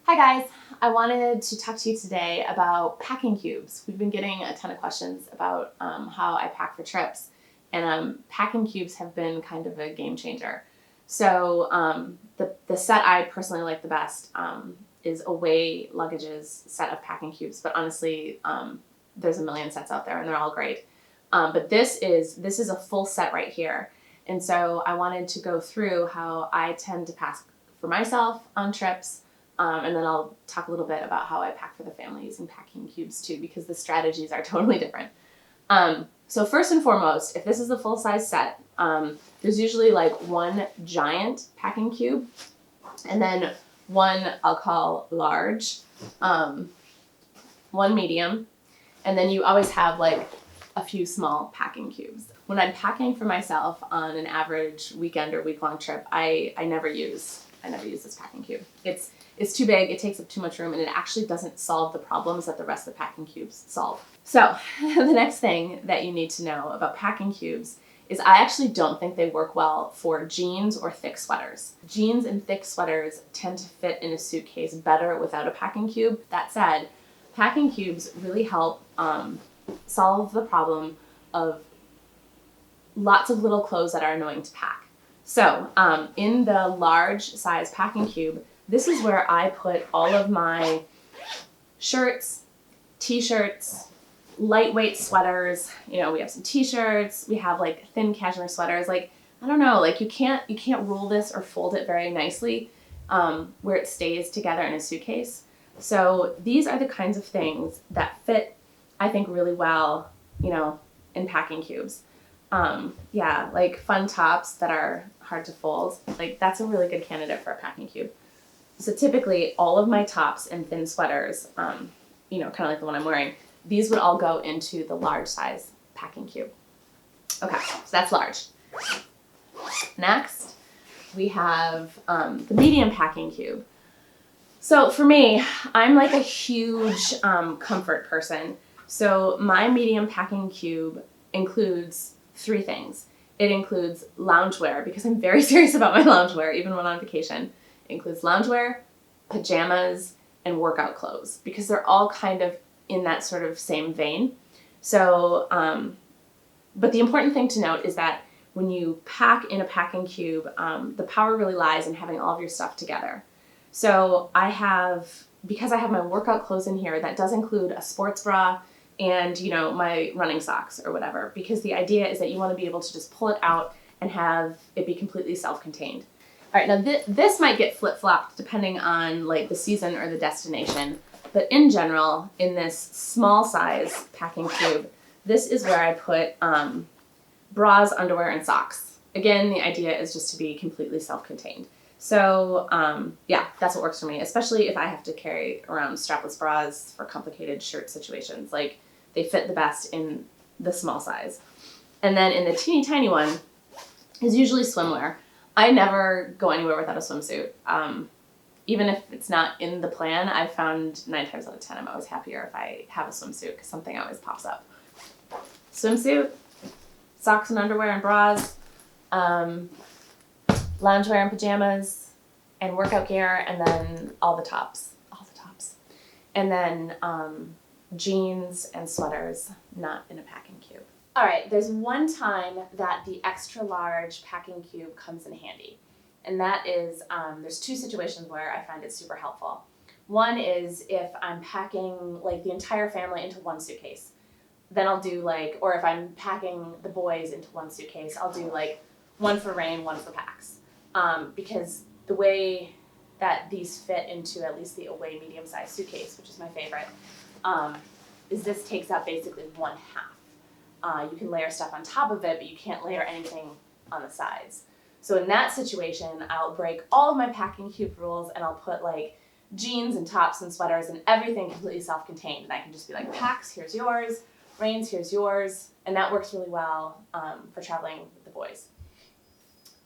Hi guys, I wanted to talk to you today about packing cubes. We've been getting a ton of questions about how I pack for trips, and packing cubes have been kind of a game changer. So the set I personally like the best is Away Luggage's set of packing cubes, but honestly there's a million sets out there and they're all great. But this is a full set right here, and so I wanted to go through how I tend to pack for myself on trips. And then I'll talk a little bit about how I pack for the family using packing cubes too, because the strategies are totally different. So first and foremost, if this is a full-size set, there's usually like one giant packing cube, and then one I'll call large, one medium, and then you always have like a few small packing cubes. When I'm packing for myself on an average weekend or week-long trip, I never use this packing cube. It's too big, it takes up too much room, and it actually doesn't solve the problems that the rest of the packing cubes solve. So the next thing that you need to know about packing cubes is I actually don't think they work well for jeans or thick sweaters. Jeans and thick sweaters tend to fit in a suitcase better without a packing cube. That said, packing cubes really help solve the problem of lots of little clothes that are annoying to pack. So in the large size packing cube, this is where I put all of my shirts, t-shirts, lightweight sweaters. You know, we have some t-shirts, we have like thin cashmere sweaters. Like, I don't know, like you can't roll this or fold it very nicely where it stays together in a suitcase. So these are the kinds of things that fit, I think, really well, you know, in packing cubes. Yeah, like fun tops that are hard to fold. Like that's a really good candidate for a packing cube. So typically all of my tops and thin sweaters, you know, kind of like the one I'm wearing, these would all go into the large size packing cube. Okay, so that's large. Next, we have the medium packing cube. So for me, I'm like a huge comfort person. So my medium packing cube includes three things. It includes loungewear, because I'm very serious about my loungewear, even when on vacation. It includes loungewear, pajamas, and workout clothes, because they're all kind of in that sort of same vein. So, but the important thing to note is that when you pack in a packing cube, the power really lies in having all of your stuff together. So because I have my workout clothes in here, that does include a sports bra and, you know, my running socks or whatever, because the idea is that you want to be able to just pull it out and have it be completely self-contained. All right, now this might get flip-flopped depending on like the season or the destination, but in general, in this small size packing cube, this is where I put bras, underwear, and socks. Again, the idea is just to be completely self-contained. So yeah, that's what works for me, especially if I have to carry around strapless bras for complicated shirt situations. Like, they fit the best in the small size. And then in the teeny tiny one is usually swimwear. I never go anywhere without a swimsuit. Even if it's not in the plan, I've found 9 times out of 10 I'm always happier if I have a swimsuit, because something always pops up. Swimsuit, socks and underwear and bras, loungewear and pajamas, and workout gear, and then all the tops. And then jeans and sweaters, not in a packing cube. All right, there's one time that the extra large packing cube comes in handy, and that is, there's two situations where I find it super helpful. One is if I'm packing like the entire family into one suitcase, then I'll do like, or if I'm packing the boys into one suitcase, I'll do like one for rain, one for packs. Because the way that these fit into at least the Away medium-sized suitcase, which is my favorite, is this takes up basically one half. You can layer stuff on top of it, but you can't layer anything on the sides. So in that situation, I'll break all of my packing cube rules and I'll put like jeans and tops and sweaters and everything completely self-contained. And I can just be like, packs, here's yours, rains, here's yours. And that works really well for traveling with the boys.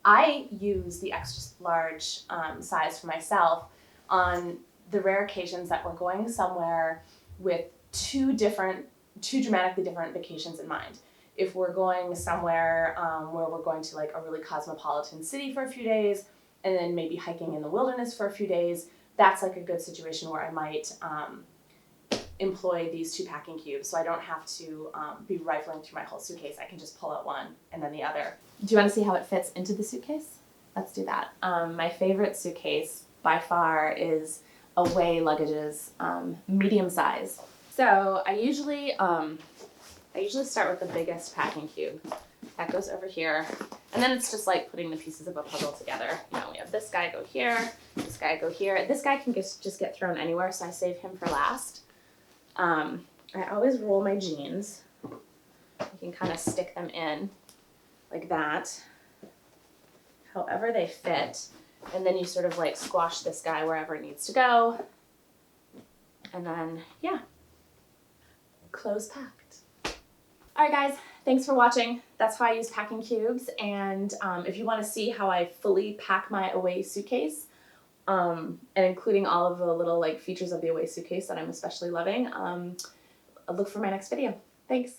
I use the extra large size for myself on the rare occasions that we're going somewhere with two dramatically different vacations in mind. If we're going somewhere where we're going to like a really cosmopolitan city for a few days, and then maybe hiking in the wilderness for a few days, that's like a good situation where I might employ these 2 packing cubes, so I don't have to be rifling through my whole suitcase. I can just pull out one and then the other. Do you want to see how it fits into the suitcase? Let's do that. My favorite suitcase by far is Away Luggage's medium size. So I usually start with the biggest packing cube. That goes over here. And then it's just like putting the pieces of a puzzle together. You know, we have this guy go here, this guy go here. This guy can just get thrown anywhere, so I save him for last. I always roll my jeans. You can kind of stick them in like that, however they fit. And then you sort of like squash this guy wherever it needs to go. And then, yeah, clothes packed. All right, guys, thanks for watching. That's how I use packing cubes. And if you want to see how I fully pack my Away suitcase, and including all of the little like features of the Away suitcase that I'm especially loving, look for my next video. Thanks.